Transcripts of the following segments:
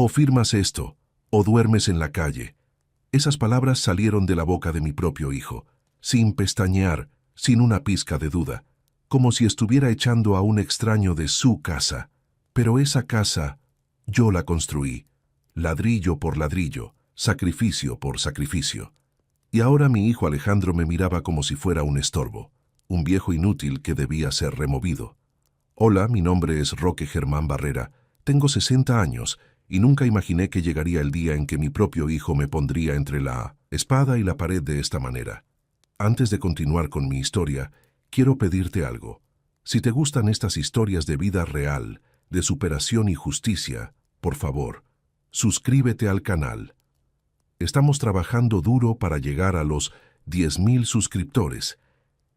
O firmas esto, o duermes en la calle. Esas palabras salieron de la boca de mi propio hijo, sin pestañear, sin una pizca de duda, como si estuviera echando a un extraño de su casa. Pero esa casa, yo la construí, ladrillo por ladrillo, sacrificio por sacrificio. Y ahora mi hijo Alejandro me miraba como si fuera un estorbo, un viejo inútil que debía ser removido. Hola, mi nombre es Roque Germán Barrera, tengo 60 años y nunca imaginé que llegaría el día en que mi propio hijo me pondría entre la espada y la pared de esta manera. Antes de continuar con mi historia, quiero pedirte algo. Si te gustan estas historias de vida real, de superación y justicia, por favor, suscríbete al canal. Estamos trabajando duro para llegar a los 10,000 suscriptores,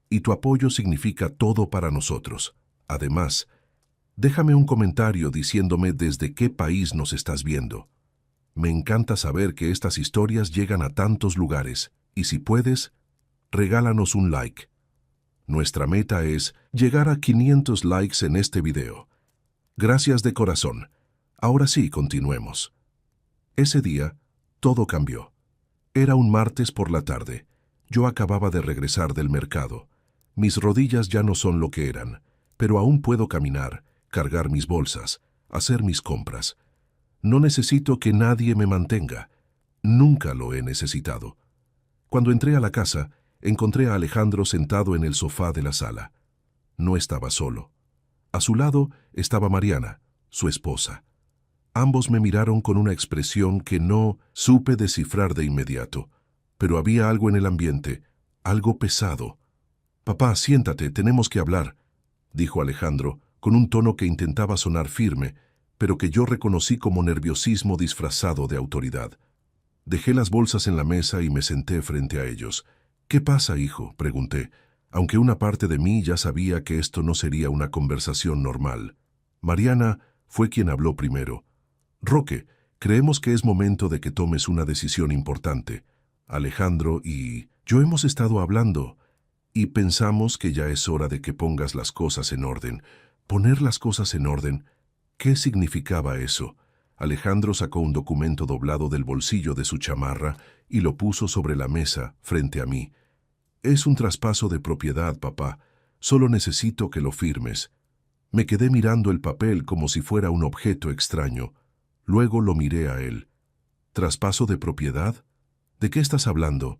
y tu apoyo significa todo para nosotros. Además, déjame un comentario diciéndome desde qué país nos estás viendo. Me encanta saber que estas historias llegan a tantos lugares, y si puedes, regálanos un like. Nuestra meta es llegar a 500 likes en este video. Gracias de corazón. Ahora sí, continuemos. Ese día, todo cambió. Era un martes por la tarde. Yo acababa de regresar del mercado. Mis rodillas ya no son lo que eran, pero aún puedo caminar, cargar mis bolsas, hacer mis compras. No necesito que nadie me mantenga. Nunca lo he necesitado. Cuando entré a la casa, encontré a Alejandro sentado en el sofá de la sala. No estaba solo. A su lado estaba Mariana, su esposa. Ambos me miraron con una expresión que no supe descifrar de inmediato, pero había algo en el ambiente, algo pesado. «Papá, siéntate, tenemos que hablar», dijo Alejandro, con un tono que intentaba sonar firme, pero que yo reconocí como nerviosismo disfrazado de autoridad. Dejé las bolsas en la mesa y me senté frente a ellos. «¿Qué pasa, hijo?», pregunté, aunque una parte de mí ya sabía que esto no sería una conversación normal. Mariana fue quien habló primero. «Roque, creemos que es momento de que tomes una decisión importante. Alejandro y yo hemos estado hablando y pensamos que ya es hora de que pongas las cosas en orden». Poner las cosas en orden. ¿Qué significaba eso? Alejandro sacó un documento doblado del bolsillo de su chamarra y lo puso sobre la mesa frente a mí. «Es un traspaso de propiedad, papá. Solo necesito que lo firmes». Me quedé mirando el papel como si fuera un objeto extraño. Luego lo miré a él. «¿Traspaso de propiedad? ¿De qué estás hablando?»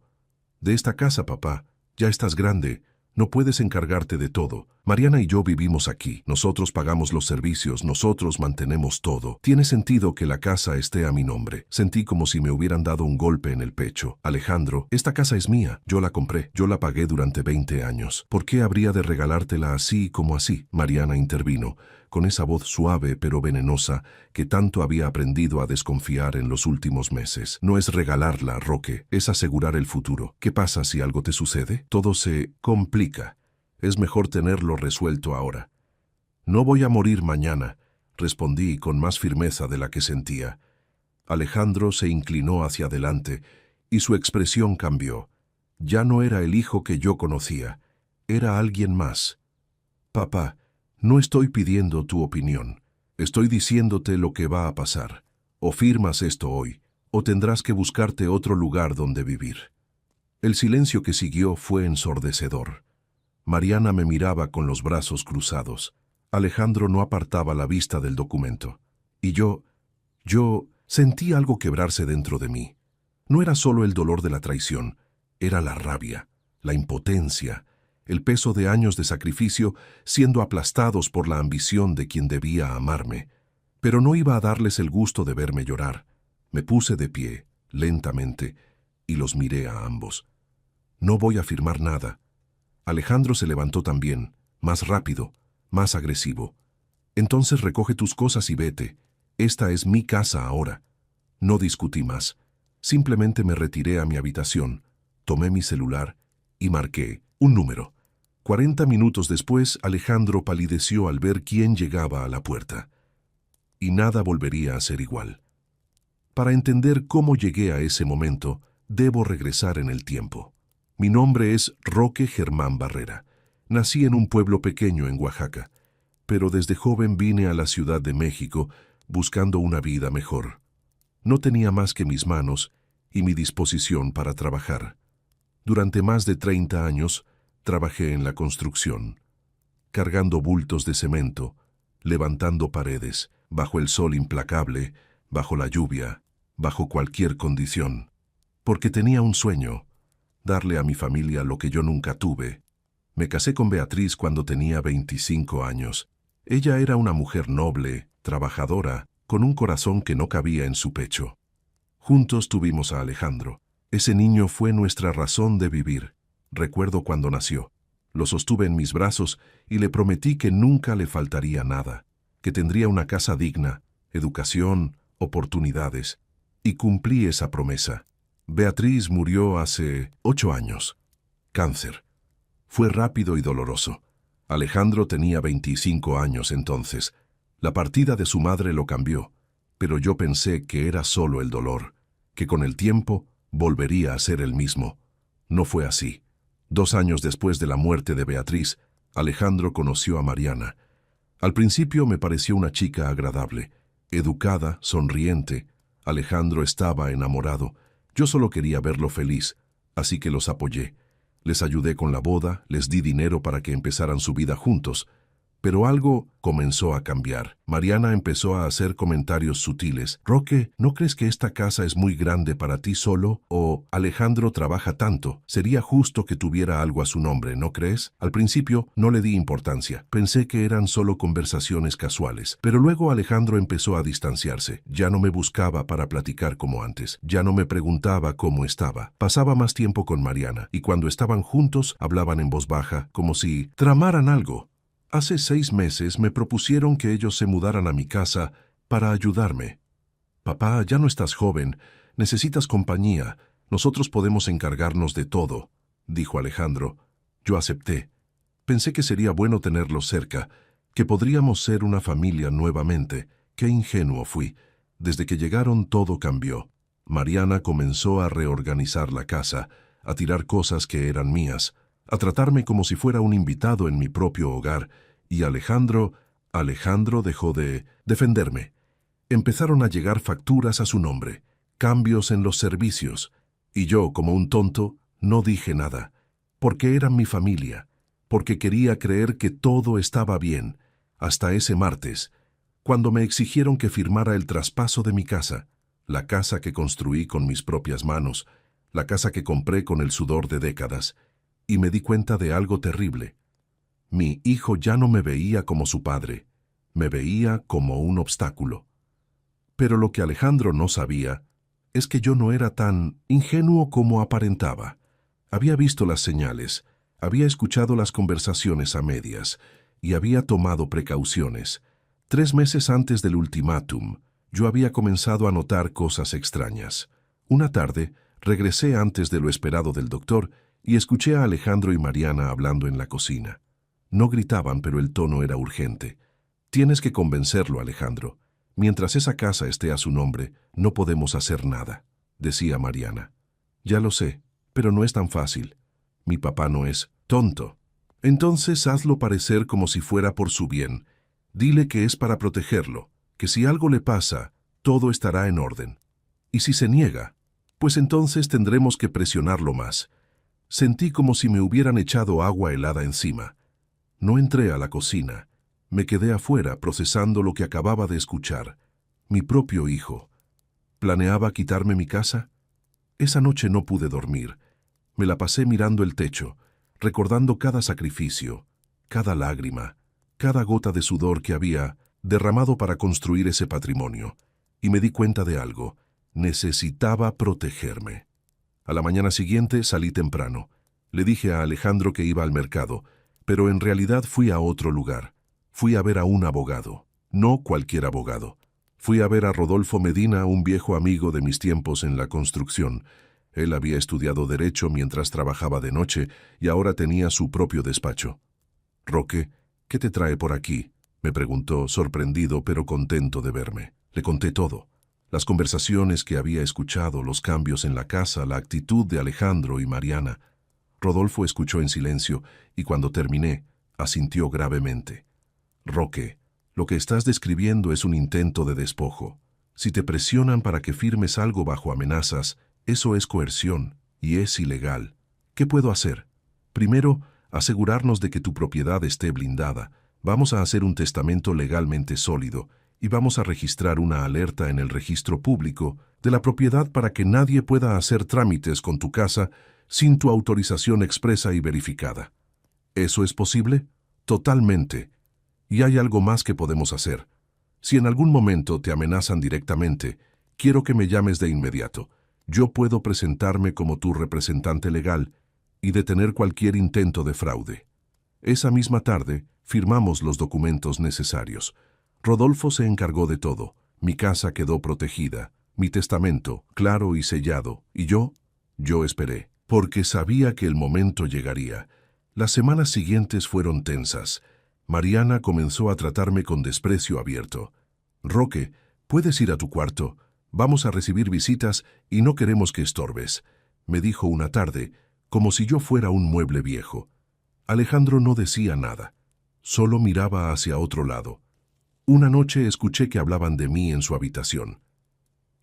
«De esta casa, papá. Ya estás grande. No puedes encargarte de todo. Mariana y yo vivimos aquí. Nosotros pagamos los servicios, nosotros mantenemos todo. Tiene sentido que la casa esté a mi nombre». Sentí como si me hubieran dado un golpe en el pecho. «Alejandro, esta casa es mía. Yo la compré. Yo la pagué durante 20 años. ¿Por qué habría de regalártela así como así?». Mariana intervino, con esa voz suave pero venenosa que tanto había aprendido a desconfiar en los últimos meses. «No es regalarla, Roque, es asegurar el futuro. ¿Qué pasa si algo te sucede? Todo se complica. Es mejor tenerlo resuelto ahora». «No voy a morir mañana», respondí con más firmeza de la que sentía. Alejandro se inclinó hacia adelante y su expresión cambió. Ya no era el hijo que yo conocía, era alguien más. «Papá, no estoy pidiendo tu opinión. Estoy diciéndote lo que va a pasar. O firmas esto hoy, o tendrás que buscarte otro lugar donde vivir». El silencio que siguió fue ensordecedor. Mariana me miraba con los brazos cruzados. Alejandro no apartaba la vista del documento. Y yo sentí algo quebrarse dentro de mí. No era solo el dolor de la traición, era la rabia, la impotencia, el peso de años de sacrificio siendo aplastados por la ambición de quien debía amarme. Pero no iba a darles el gusto de verme llorar. Me puse de pie, lentamente, y los miré a ambos. «No voy a firmar nada». Alejandro se levantó también, más rápido, más agresivo. «Entonces recoge tus cosas y vete. Esta es mi casa ahora». No discutí más. Simplemente me retiré a mi habitación, tomé mi celular y marqué un número. 40 minutos después, Alejandro palideció al ver quién llegaba a la puerta. Y nada volvería a ser igual. Para entender cómo llegué a ese momento, debo regresar en el tiempo. Mi nombre es Roque Germán Barrera. Nací en un pueblo pequeño en Oaxaca, pero desde joven vine a la Ciudad de México buscando una vida mejor, No tenía más que mis manos y mi disposición para trabajar. Durante más de 30 años trabajé en la construcción, cargando bultos de cemento, levantando paredes, bajo el sol implacable, bajo la lluvia, bajo cualquier condición. Porque tenía un sueño, darle a mi familia lo que yo nunca tuve. Me casé con Beatriz cuando tenía 25 años. Ella era una mujer noble, trabajadora, con un corazón que no cabía en su pecho. Juntos tuvimos a Alejandro. Ese niño fue nuestra razón de vivir. Recuerdo cuando nació. Lo sostuve en mis brazos y le prometí que nunca le faltaría nada, que tendría una casa digna, educación, oportunidades. Y cumplí esa promesa. Beatriz murió hace 8 años. Cáncer. Fue rápido y doloroso. Alejandro tenía 25 años entonces. La partida de su madre lo cambió, pero yo pensé que era solo el dolor, que con el tiempo volvería a ser el mismo. No fue así. 2 años después de la muerte de Beatriz, Alejandro conoció a Mariana. Al principio me pareció una chica agradable, educada, sonriente. Alejandro estaba enamorado. Yo solo quería verlo feliz, así que los apoyé. Les ayudé con la boda, les di dinero para que empezaran su vida juntos. Pero algo comenzó a cambiar. Mariana empezó a hacer comentarios sutiles. «Roque, ¿no crees que esta casa es muy grande para ti solo? O Alejandro trabaja tanto. Sería justo que tuviera algo a su nombre, ¿no crees?» Al principio no le di importancia. Pensé que eran solo conversaciones casuales. Pero luego Alejandro empezó a distanciarse. Ya no me buscaba para platicar como antes. Ya no me preguntaba cómo estaba. Pasaba más tiempo con Mariana, y cuando estaban juntos hablaban en voz baja, como si tramaran algo. Hace 6 meses me propusieron que ellos se mudaran a mi casa para ayudarme. «Papá, ya no estás joven, necesitas compañía, nosotros podemos encargarnos de todo», dijo Alejandro. Yo acepté. Pensé que sería bueno tenerlos cerca, que podríamos ser una familia nuevamente. Qué ingenuo fui. Desde que llegaron todo cambió. Mariana comenzó a reorganizar la casa, a tirar cosas que eran mías, a tratarme como si fuera un invitado en mi propio hogar, y Alejandro dejó de defenderme. Empezaron a llegar facturas a su nombre, cambios en los servicios, y yo, como un tonto, no dije nada, porque eran mi familia, porque quería creer que todo estaba bien, hasta ese martes, cuando me exigieron que firmara el traspaso de mi casa, la casa que construí con mis propias manos, la casa que compré con el sudor de décadas, y me di cuenta de algo terrible. Mi hijo ya no me veía como su padre, me veía como un obstáculo. Pero lo que Alejandro no sabía es que yo no era tan ingenuo como aparentaba. Había visto las señales, había escuchado las conversaciones a medias y había tomado precauciones. 3 meses antes del ultimátum, yo había comenzado a notar cosas extrañas. Una tarde, regresé antes de lo esperado del doctor y escuché a Alejandro y Mariana hablando en la cocina. No gritaban, pero el tono era urgente. «Tienes que convencerlo, Alejandro. Mientras esa casa esté a su nombre, no podemos hacer nada», decía Mariana. «Ya lo sé, pero no es tan fácil. Mi papá no es tonto. Entonces hazlo parecer como si fuera por su bien. Dile que es para protegerlo, que si algo le pasa, todo estará en orden. Y si se niega, pues entonces tendremos que presionarlo más». Sentí como si me hubieran echado agua helada encima. No entré a la cocina. Me quedé afuera procesando lo que acababa de escuchar. Mi propio hijo. ¿Planeaba quitarme mi casa? Esa noche no pude dormir. Me la pasé mirando el techo, recordando cada sacrificio, cada lágrima, cada gota de sudor que había derramado para construir ese patrimonio. Y me di cuenta de algo. Necesitaba protegerme. A la mañana siguiente salí temprano. Le dije a Alejandro que iba al mercado, pero en realidad fui a otro lugar. Fui a ver a un abogado. No cualquier abogado. Fui a ver a Rodolfo Medina, un viejo amigo de mis tiempos en la construcción. Él había estudiado Derecho mientras trabajaba de noche y ahora tenía su propio despacho. «Roque, ¿qué te trae por aquí?», me preguntó, sorprendido pero contento de verme. Le conté todo. Las conversaciones que había escuchado, los cambios en la casa, la actitud de Alejandro y Mariana. Rodolfo escuchó en silencio y cuando terminé, asintió gravemente. «Roque, lo que estás describiendo es un intento de despojo. Si te presionan para que firmes algo bajo amenazas, eso es coerción y es ilegal. ¿Qué puedo hacer? Primero, asegurarnos de que tu propiedad esté blindada. Vamos a hacer un testamento legalmente sólido y vamos a registrar una alerta en el registro público de la propiedad para que nadie pueda hacer trámites con tu casa sin tu autorización expresa y verificada. ¿Eso es posible? Totalmente. Y hay algo más que podemos hacer. Si en algún momento te amenazan directamente, quiero que me llames de inmediato. Yo puedo presentarme como tu representante legal y detener cualquier intento de fraude. Esa misma tarde, firmamos los documentos necesarios. Rodolfo se encargó de todo. Mi casa quedó protegida, mi testamento, claro y sellado, y yo esperé, porque sabía que el momento llegaría. Las semanas siguientes fueron tensas. Mariana comenzó a tratarme con desprecio abierto. Roque, puedes ir a tu cuarto. Vamos a recibir visitas y no queremos que estorbes, me dijo una tarde, como si yo fuera un mueble viejo. Alejandro no decía nada, solo miraba hacia otro lado. Una noche escuché que hablaban de mí en su habitación.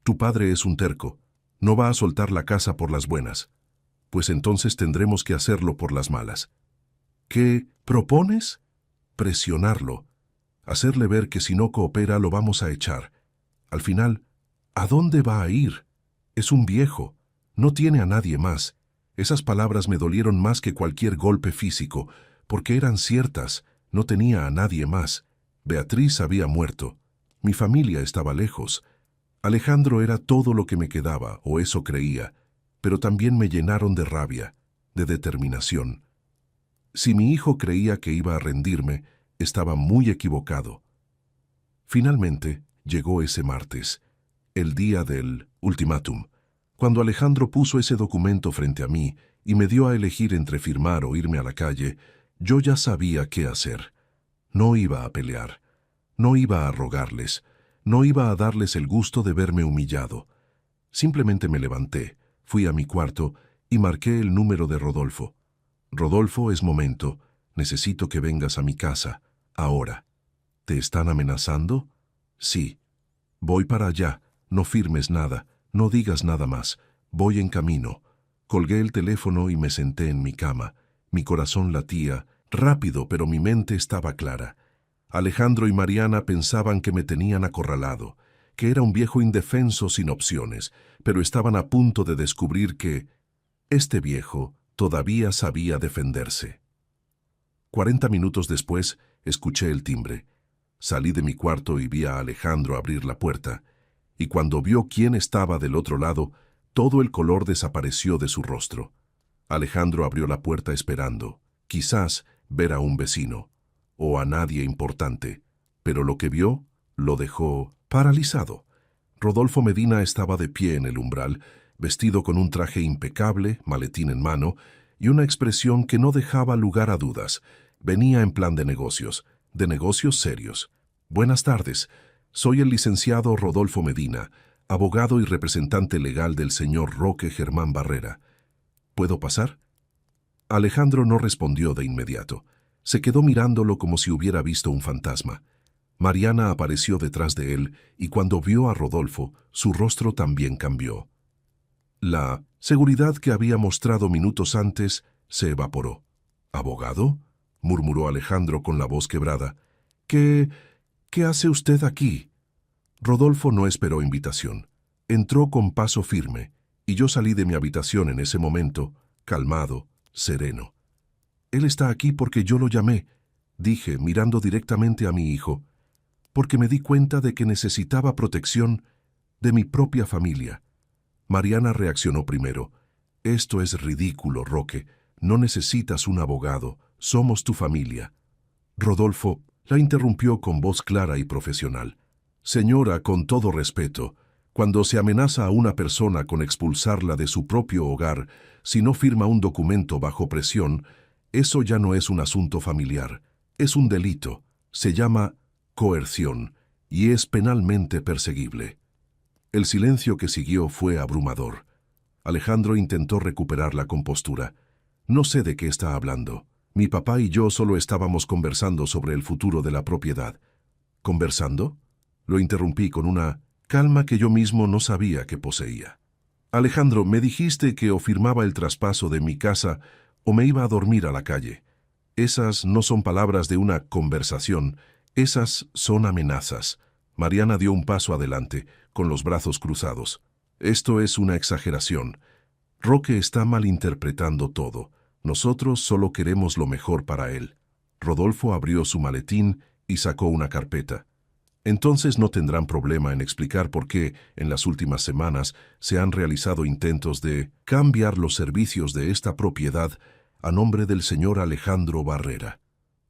Tu padre es un terco, no va a soltar la casa por las buenas. Pues entonces tendremos que hacerlo por las malas. ¿Qué propones? Presionarlo, hacerle ver que si no coopera lo vamos a echar. Al final, ¿a dónde va a ir? Es un viejo, no tiene a nadie más. Esas palabras me dolieron más que cualquier golpe físico, porque eran ciertas, no tenía a nadie más. Beatriz había muerto, mi familia estaba lejos. Alejandro era todo lo que me quedaba, o eso creía, pero también me llenaron de rabia, de determinación. Si mi hijo creía que iba a rendirme, estaba muy equivocado. Finalmente, llegó ese martes, el día del ultimátum. Cuando Alejandro puso ese documento frente a mí y me dio a elegir entre firmar o irme a la calle, yo ya sabía qué hacer. No iba a pelear, no iba a rogarles, no iba a darles el gusto de verme humillado. Simplemente me levanté, fui a mi cuarto y marqué el número de Rodolfo. Rodolfo, es momento. Necesito que vengas a mi casa, ahora. ¿Te están amenazando? Sí. Voy para allá. No firmes nada. No digas nada más. Voy en camino. Colgué el teléfono y me senté en mi cama. Mi corazón latía, rápido, pero mi mente estaba clara. Alejandro y Mariana pensaban que me tenían acorralado, que era un viejo indefenso sin opciones, pero estaban a punto de descubrir que este viejo todavía sabía defenderse. 40 minutos después, escuché el timbre. Salí de mi cuarto y vi a Alejandro abrir la puerta, y cuando vio quién estaba del otro lado, todo el color desapareció de su rostro. Alejandro abrió la puerta esperando, quizás ver a un vecino, o a nadie importante, pero lo que vio lo dejó paralizado. Rodolfo Medina estaba de pie en el umbral, vestido con un traje impecable, maletín en mano, y una expresión que no dejaba lugar a dudas. Venía en plan de negocios serios. Buenas tardes, soy el licenciado Rodolfo Medina, abogado y representante legal del señor Roque Germán Barrera. ¿Puedo pasar? Alejandro no respondió de inmediato. Se quedó mirándolo como si hubiera visto un fantasma. Mariana apareció detrás de él y cuando vio a Rodolfo, su rostro también cambió. La seguridad que había mostrado minutos antes se evaporó. ¿Abogado?, murmuró Alejandro con la voz quebrada. ¿Qué hace usted aquí? Rodolfo no esperó invitación. Entró con paso firme, y yo salí de mi habitación en ese momento, calmado, sereno. Él está aquí porque yo lo llamé, dije, mirando directamente a mi hijo, porque me di cuenta de que necesitaba protección de mi propia familia. Mariana reaccionó primero. Esto es ridículo, Roque. No necesitas un abogado. Somos tu familia. Rodolfo la interrumpió con voz clara y profesional. Señora, con todo respeto, cuando se amenaza a una persona con expulsarla de su propio hogar si no firma un documento bajo presión, eso ya no es un asunto familiar. Es un delito. Se llama coerción y es penalmente perseguible. El silencio que siguió fue abrumador. Alejandro intentó recuperar la compostura. No sé de qué está hablando. Mi papá y yo solo estábamos conversando sobre el futuro de la propiedad. ¿Conversando? Lo interrumpí con una calma que yo mismo no sabía que poseía. Alejandro, me dijiste que o firmaba el traspaso de mi casa o me iba a dormir a la calle. Esas no son palabras de una conversación, esas son amenazas. Mariana dio un paso adelante, con los brazos cruzados. Esto es una exageración. Roque está malinterpretando todo. Nosotros solo queremos lo mejor para él. Rodolfo abrió su maletín y sacó una carpeta. Entonces no tendrán problema en explicar por qué, en las últimas semanas, se han realizado intentos de cambiar los servicios de esta propiedad a nombre del señor Alejandro Barrera,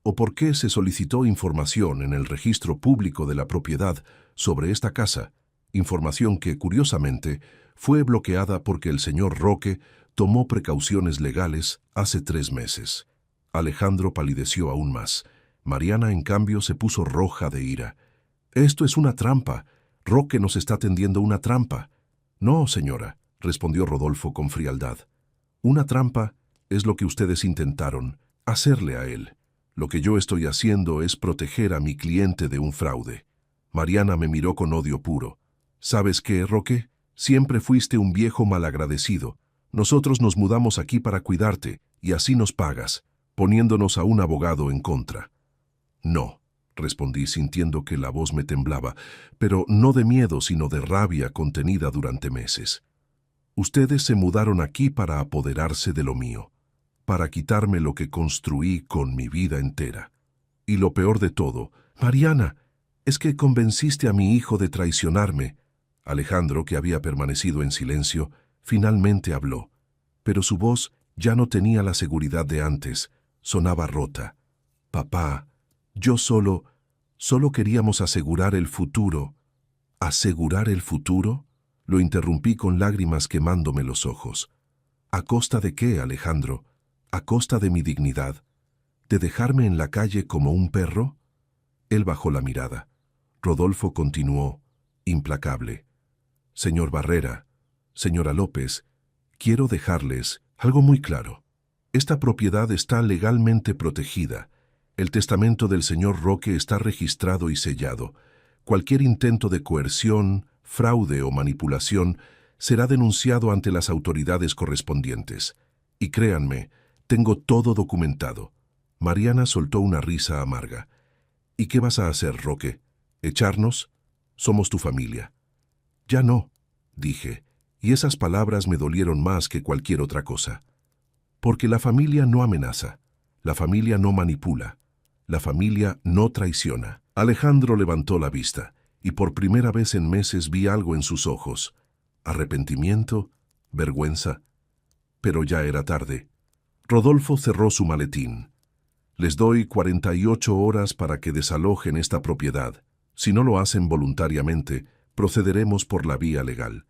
o por qué se solicitó información en el registro público de la propiedad sobre esta casa, información que, curiosamente, fue bloqueada porque el señor Roque tomó precauciones legales hace 3 meses. Alejandro palideció aún más. Mariana, en cambio, se puso roja de ira. «Esto es una trampa. Roque nos está tendiendo una trampa». «No, señora», respondió Rodolfo con frialdad. «Una trampa es lo que ustedes intentaron, hacerle a él. Lo que yo estoy haciendo es proteger a mi cliente de un fraude». Mariana me miró con odio puro. «¿Sabes qué, Roque? Siempre fuiste un viejo malagradecido. Nosotros nos mudamos aquí para cuidarte, y así nos pagas, poniéndonos a un abogado en contra». «No», respondí sintiendo que la voz me temblaba, pero no de miedo sino de rabia contenida durante meses. «Ustedes se mudaron aquí para apoderarse de lo mío, para quitarme lo que construí con mi vida entera. Y lo peor de todo, Mariana, es que convenciste a mi hijo de traicionarme». Alejandro, que había permanecido en silencio, finalmente habló, pero su voz ya no tenía la seguridad de antes, sonaba rota. «Papá, yo solo queríamos asegurar el futuro». «¿Asegurar el futuro?», lo interrumpí con lágrimas quemándome los ojos. «¿A costa de qué, Alejandro? ¿A costa de mi dignidad? ¿De dejarme en la calle como un perro?». Él bajó la mirada. Rodolfo continuó, implacable. «Señor Barrera, señora López, quiero dejarles algo muy claro. Esta propiedad está legalmente protegida. El testamento del señor Roque está registrado y sellado. Cualquier intento de coerción, fraude o manipulación será denunciado ante las autoridades correspondientes. Y créanme, tengo todo documentado». Mariana soltó una risa amarga. «¿Y qué vas a hacer, Roque? ¿Echarnos? Somos tu familia». «Ya no», dije, y esas palabras me dolieron más que cualquier otra cosa. Porque la familia no amenaza, la familia no manipula, la familia no traiciona. Alejandro levantó la vista, y por primera vez en meses vi algo en sus ojos. Arrepentimiento, vergüenza. Pero ya era tarde. Rodolfo cerró su maletín. «Les doy 48 horas para que desalojen esta propiedad. Si no lo hacen voluntariamente, procederemos por la vía legal».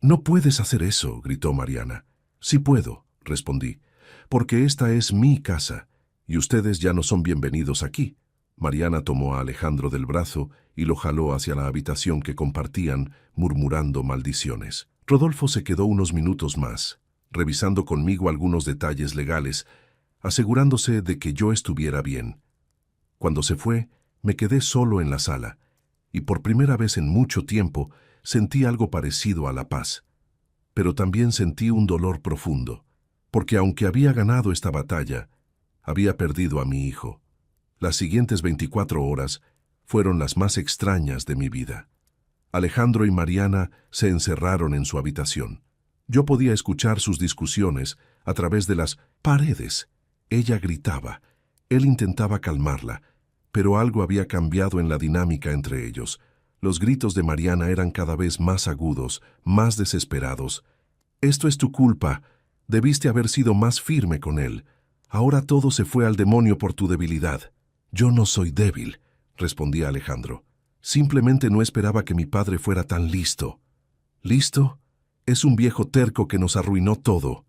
«No puedes hacer eso», gritó Mariana. «Sí puedo», respondí, «porque esta es mi casa, y ustedes ya no son bienvenidos aquí». Mariana tomó a Alejandro del brazo y lo jaló hacia la habitación que compartían, murmurando maldiciones. Rodolfo se quedó unos minutos más, revisando conmigo algunos detalles legales, asegurándose de que yo estuviera bien. Cuando se fue, me quedé solo en la sala, y por primera vez en mucho tiempo sentí algo parecido a la paz. Pero también sentí un dolor profundo, porque aunque había ganado esta batalla, había perdido a mi hijo. Las siguientes 24 horas fueron las más extrañas de mi vida. Alejandro y Mariana se encerraron en su habitación. Yo podía escuchar sus discusiones a través de las paredes. Ella gritaba, él intentaba calmarla, pero algo había cambiado en la dinámica entre ellos. Los gritos de Mariana eran cada vez más agudos, más desesperados. «Esto es tu culpa. Debiste haber sido más firme con él. Ahora todo se fue al demonio por tu debilidad». «Yo no soy débil», respondía Alejandro. «Simplemente no esperaba que mi padre fuera tan listo». «¿Listo? Es un viejo terco que nos arruinó todo».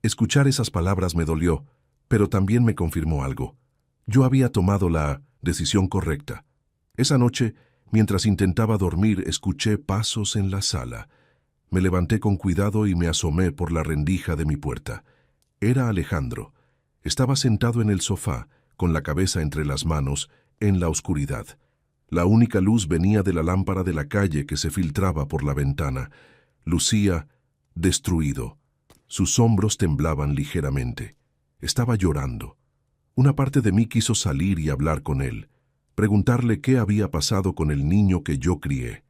Escuchar esas palabras me dolió, pero también me confirmó algo. Yo había tomado la decisión correcta. Esa noche, mientras intentaba dormir, escuché pasos en la sala. Me levanté con cuidado y me asomé por la rendija de mi puerta. Era Alejandro. Estaba sentado en el sofá, con la cabeza entre las manos, en la oscuridad. La única luz venía de la lámpara de la calle que se filtraba por la ventana. Lucía destruido. Sus hombros temblaban ligeramente. Estaba llorando. Una parte de mí quiso salir y hablar con él, preguntarle qué había pasado con el niño que yo crié.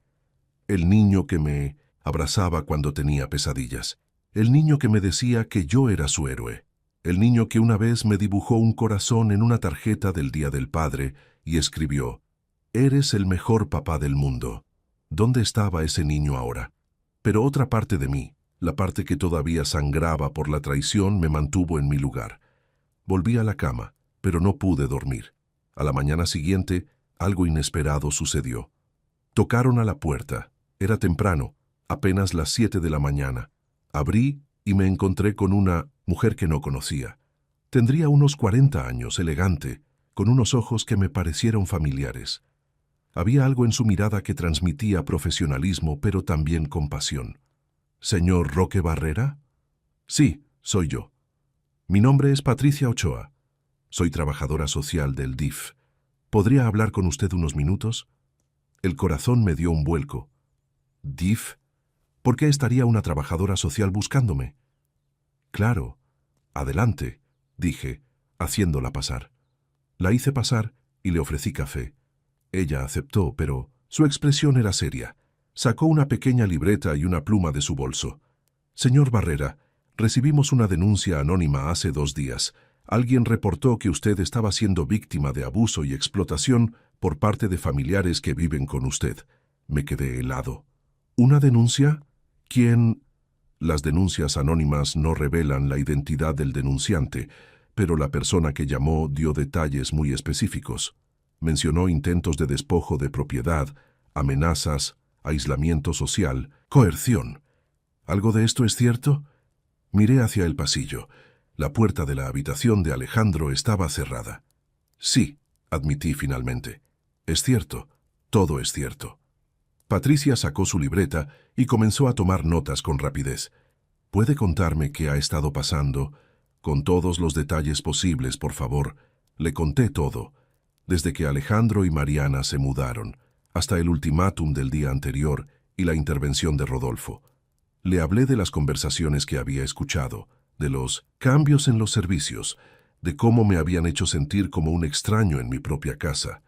El niño que me abrazaba cuando tenía pesadillas. El niño que me decía que yo era su héroe. El niño que una vez me dibujó un corazón en una tarjeta del Día del Padre y escribió: «Eres el mejor papá del mundo». ¿Dónde estaba ese niño ahora? Pero otra parte de mí, la parte que todavía sangraba por la traición, me mantuvo en mi lugar. Volví a la cama, pero no pude dormir. A la mañana siguiente, algo inesperado sucedió. Tocaron a la puerta. Era temprano, apenas las 7 de la mañana. Abrí y me encontré con una mujer que no conocía. Tendría unos 40 años, elegante, con unos ojos que me parecieron familiares. Había algo en su mirada que transmitía profesionalismo, pero también compasión. «¿Señor Roque Barrera?» «Sí, soy yo. Mi nombre es Patricia Ochoa. Soy trabajadora social del DIF. ¿Podría hablar con usted unos minutos?» El corazón me dio un vuelco. «¿DIF? ¿Por qué estaría una trabajadora social buscándome?» «Claro. Adelante», dije, haciéndola pasar. La hice pasar y le ofrecí café. Ella aceptó, pero su expresión era seria. Sacó una pequeña libreta y una pluma de su bolso. «Señor Barrera, recibimos una denuncia anónima hace 2 días. Alguien reportó que usted estaba siendo víctima de abuso y explotación por parte de familiares que viven con usted». Me quedé helado. «¿Una denuncia? ¿Quién?» Las denuncias anónimas no revelan la identidad del denunciante, pero la persona que llamó dio detalles muy específicos. Mencionó intentos de despojo de propiedad, amenazas, aislamiento social, coerción. ¿Algo de esto es cierto?» Miré hacia el pasillo. La puerta de la habitación de Alejandro estaba cerrada. «Sí», admití finalmente. «Es cierto, todo es cierto». Patricia sacó su libreta y comenzó a tomar notas con rapidez. «¿Puede contarme qué ha estado pasando? Con todos los detalles posibles, por favor». Le conté todo, desde que Alejandro y Mariana se mudaron, hasta el ultimátum del día anterior y la intervención de Rodolfo. Le hablé de las conversaciones que había escuchado, de los cambios en los servicios, de cómo me habían hecho sentir como un extraño en mi propia casa.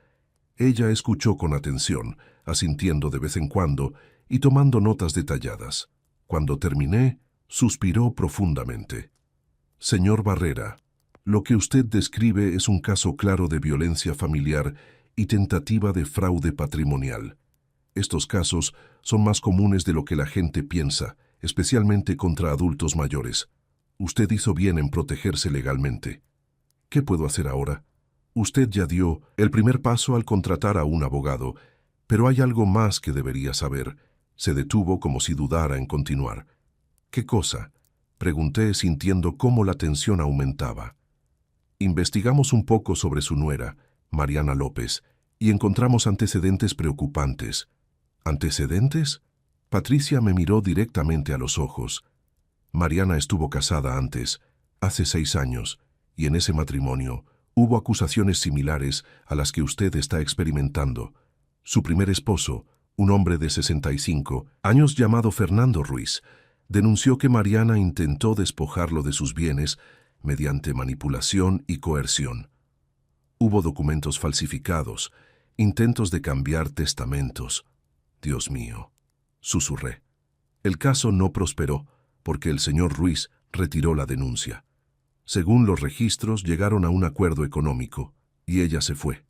Ella escuchó con atención, asintiendo de vez en cuando y tomando notas detalladas. Cuando terminé, suspiró profundamente. «Señor Barrera, lo que usted describe es un caso claro de violencia familiar y tentativa de fraude patrimonial. Estos casos son más comunes de lo que la gente piensa, especialmente contra adultos mayores. Usted hizo bien en protegerse legalmente. ¿Qué puedo hacer ahora? Usted ya dio el primer paso al contratar a un abogado, pero hay algo más que debería saber». Se detuvo como si dudara en continuar. «¿Qué cosa?», pregunté, sintiendo cómo la tensión aumentaba. «Investigamos un poco sobre su nuera, Mariana López, y encontramos antecedentes preocupantes». «¿Antecedentes?». Patricia me miró directamente a los ojos. «Mariana estuvo casada antes, hace 6 años, y en ese matrimonio hubo acusaciones similares a las que usted está experimentando. Su primer esposo, un hombre de 65 años llamado Fernando Ruiz, denunció que Mariana intentó despojarlo de sus bienes mediante manipulación y coerción. Hubo documentos falsificados, intentos de cambiar testamentos». «Dios mío», susurré. El caso no prosperó porque el señor Ruiz retiró la denuncia. Según los registros, llegaron a un acuerdo económico y ella se fue.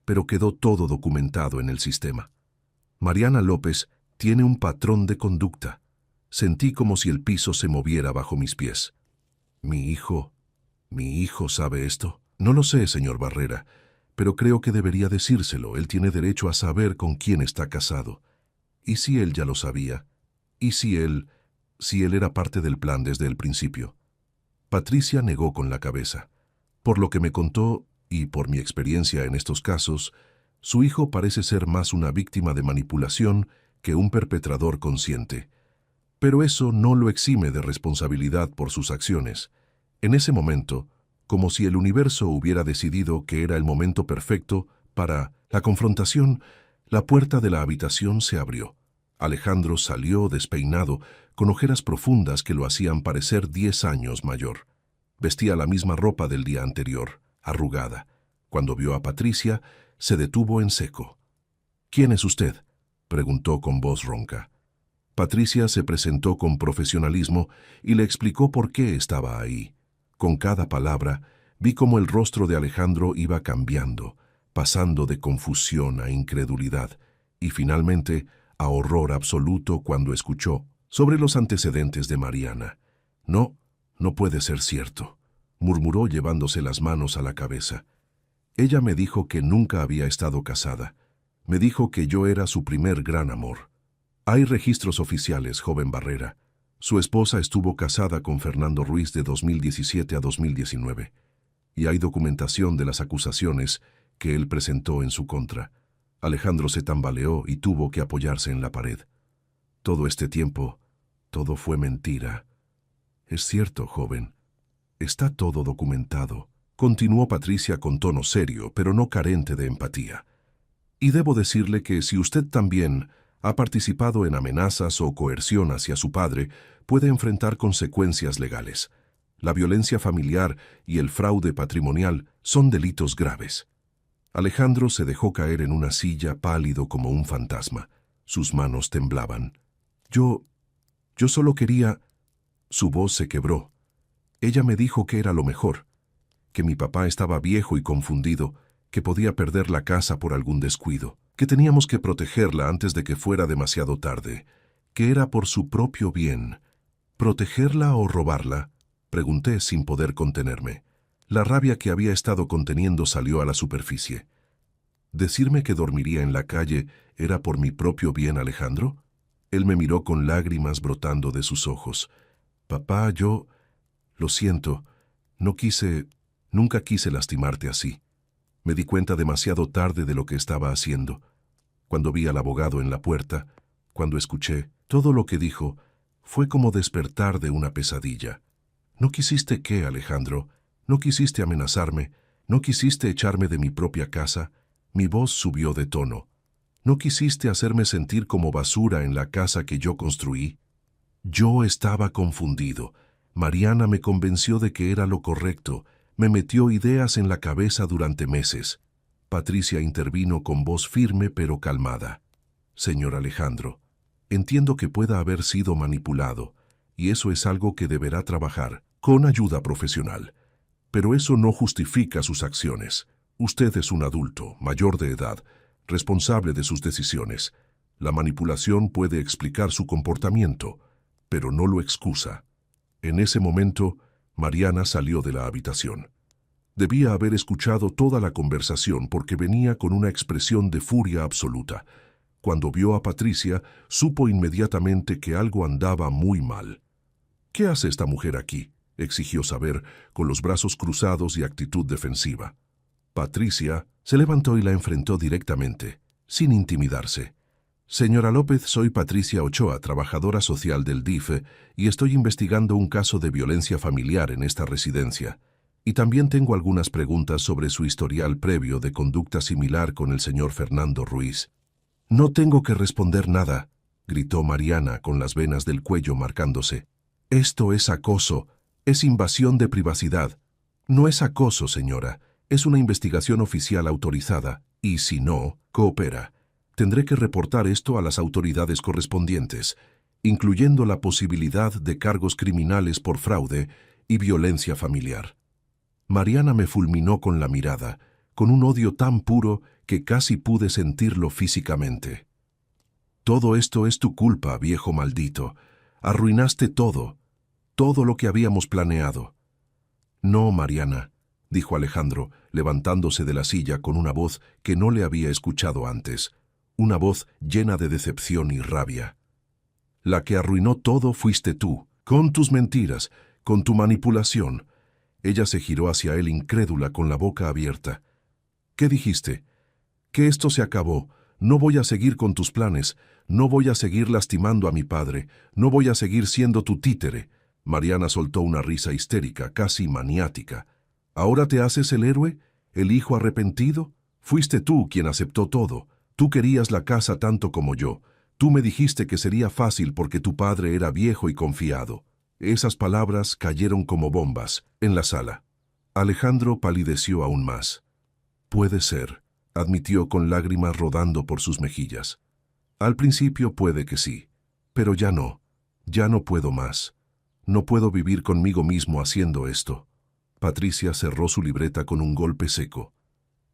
Pero quedó todo documentado en el sistema. Mariana López tiene un patrón de conducta. Sentí como si el piso se moviera bajo mis pies. ¿Mi hijo sabe esto? No lo sé, señor Barrera, pero creo que debería decírselo. Él tiene derecho a saber con quién está casado. ¿Y si él ya lo sabía? ¿Y si él era parte del plan desde el principio? Patricia negó con la cabeza. Por lo que me contó, y por mi experiencia en estos casos, su hijo parece ser más una víctima de manipulación que un perpetrador consciente. Pero eso no lo exime de responsabilidad por sus acciones. En ese momento, como si el universo hubiera decidido que era el momento perfecto para La confrontación, la puerta de la habitación se abrió. Alejandro salió despeinado, con ojeras profundas que lo hacían parecer 10 años mayor. Vestía la misma ropa del día anterior, arrugada. Cuando vio a Patricia, se detuvo en seco. «¿Quién es usted?», preguntó con voz ronca. Patricia se presentó con profesionalismo y le explicó por qué estaba ahí. Con cada palabra, vi cómo el rostro de Alejandro iba cambiando, pasando de confusión a incredulidad, y finalmente a horror absoluto cuando escuchó sobre los antecedentes de Mariana. «No, no puede ser cierto», murmuró llevándose las manos a la cabeza. «Ella me dijo que nunca había estado casada. Me dijo que yo era su primer gran amor. Hay registros oficiales, joven Barrera. Su esposa estuvo casada con Fernando Ruiz de 2017 a 2019. Y hay documentación de las acusaciones que él presentó en su contra». Alejandro se tambaleó y tuvo que apoyarse en la pared. «Todo este tiempo, todo fue mentira». «Es cierto, joven. Está todo documentado», continuó Patricia con tono serio, pero no carente de empatía. «Y debo decirle que si usted también ha participado en amenazas o coerción hacia su padre, puede enfrentar consecuencias legales. La violencia familiar y el fraude patrimonial son delitos graves». Alejandro se dejó caer en una silla pálido como un fantasma. Sus manos temblaban. Yo solo quería... Su voz se quebró. «Ella me dijo que era lo mejor, que mi papá estaba viejo y confundido, que podía perder la casa por algún descuido, que teníamos que protegerla antes de que fuera demasiado tarde, que era por su propio bien». «¿Protegerla o robarla?», pregunté sin poder contenerme. La rabia que había estado conteniendo salió a la superficie. ¿Decirme que dormiría en la calle era por mi propio bien, Alejandro? Él me miró con lágrimas brotando de sus ojos. «Papá, yo... Lo siento. Nunca quise lastimarte así. Me di cuenta demasiado tarde de lo que estaba haciendo. Cuando vi al abogado en la puerta, cuando escuché todo lo que dijo, fue como despertar de una pesadilla. ¿No quisiste qué, Alejandro? ¿No quisiste amenazarme? ¿No quisiste echarme de mi propia casa?» Mi voz subió de tono. «¿No quisiste hacerme sentir como basura en la casa que yo construí?» Yo estaba confundido. Mariana me convenció de que era lo correcto. Me metió ideas en la cabeza durante meses. Patricia intervino con voz firme pero calmada. «Señor Alejandro, entiendo que pueda haber sido manipulado, y eso es algo que deberá trabajar, con ayuda profesional. Pero eso no justifica sus acciones. Usted es un adulto, mayor de edad, responsable de sus decisiones. La manipulación puede explicar su comportamiento, pero no lo excusa». En ese momento, Mariana salió de la habitación. Debía haber escuchado toda la conversación porque venía con una expresión de furia absoluta. Cuando vio a Patricia, supo inmediatamente que algo andaba muy mal. «¿Qué hace esta mujer aquí?», exigió saber, con los brazos cruzados y actitud defensiva. Patricia se levantó y la enfrentó directamente, sin intimidarse. «Señora López, soy Patricia Ochoa, trabajadora social del DIF, y estoy investigando un caso de violencia familiar en esta residencia. Y también tengo algunas preguntas sobre su historial previo de conducta similar con el señor Fernando Ruiz». «No tengo que responder nada», gritó Mariana con las venas del cuello marcándose. «Esto es acoso, es invasión de privacidad». «No es acoso, señora. Es una investigación oficial autorizada, y si no, coopera. Tendré que reportar esto a las autoridades correspondientes, incluyendo la posibilidad de cargos criminales por fraude y violencia familiar». Mariana me fulminó con la mirada, con un odio tan puro que casi pude sentirlo físicamente. «Todo esto es tu culpa, viejo maldito. Arruinaste todo lo que habíamos planeado». «No, Mariana», dijo Alejandro, levantándose de la silla con una voz que no le había escuchado antes, una voz llena de decepción y rabia. «La que arruinó todo fuiste tú, con tus mentiras, con tu manipulación». Ella se giró hacia él incrédula con la boca abierta. «¿Qué dijiste? Que esto se acabó. No voy a seguir con tus planes. No voy a seguir lastimando a mi padre. No voy a seguir siendo tu títere». Mariana soltó una risa histérica, casi maniática. «¿Ahora te haces el héroe? ¿El hijo arrepentido? Fuiste tú quien aceptó todo. Tú querías la casa tanto como yo. Tú me dijiste que sería fácil porque tu padre era viejo y confiado. Esas palabras cayeron como bombas en la sala. Alejandro palideció aún más. Puede ser, admitió con lágrimas rodando por sus mejillas. Al principio puede que sí, pero ya no. Ya no puedo más. No puedo vivir conmigo mismo haciendo esto. Patricia cerró su libreta con un golpe seco.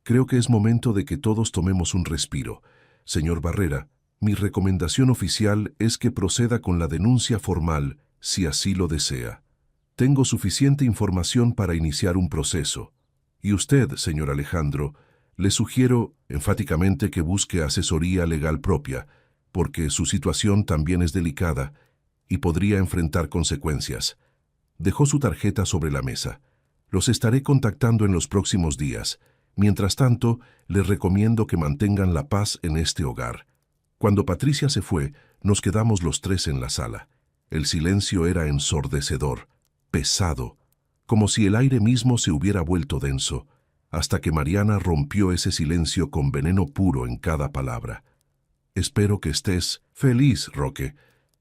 Creo que es momento de que todos tomemos un respiro. Señor Barrera, mi recomendación oficial es que proceda con la denuncia formal, si así lo desea. Tengo suficiente información para iniciar un proceso. Y usted, señor Alejandro, le sugiero enfáticamente que busque asesoría legal propia, porque su situación también es delicada y podría enfrentar consecuencias. Dejó su tarjeta sobre la mesa. Los estaré contactando en los próximos días. Mientras tanto, les recomiendo que mantengan la paz en este hogar. Cuando Patricia se fue, nos quedamos los tres en la sala. El silencio era ensordecedor, pesado, como si el aire mismo se hubiera vuelto denso, hasta que Mariana rompió ese silencio con veneno puro en cada palabra. Espero que estés feliz, Roque.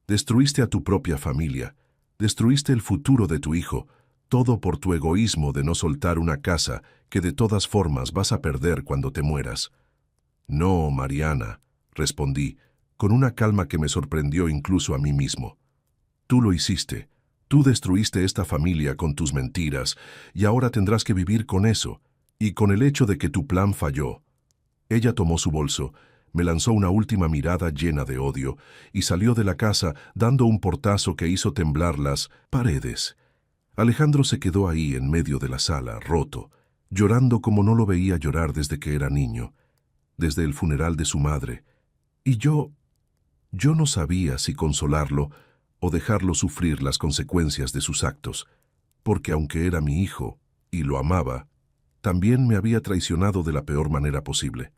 Destruiste a tu propia familia, destruiste el futuro de tu hijo, todo por tu egoísmo de no soltar una casa que de todas formas vas a perder cuando te mueras. No, Mariana, respondí, con una calma que me sorprendió incluso a mí mismo. Tú lo hiciste, tú destruiste esta familia con tus mentiras, y ahora tendrás que vivir con eso, y con el hecho de que tu plan falló. Ella tomó su bolso, me lanzó una última mirada llena de odio y salió de la casa dando un portazo que hizo temblar las paredes. Alejandro se quedó ahí en medio de la sala, roto, llorando como no lo veía llorar desde que era niño, desde el funeral de su madre. Y yo no sabía si consolarlo o dejarlo sufrir las consecuencias de sus actos, porque aunque era mi hijo y lo amaba, también me había traicionado de la peor manera posible.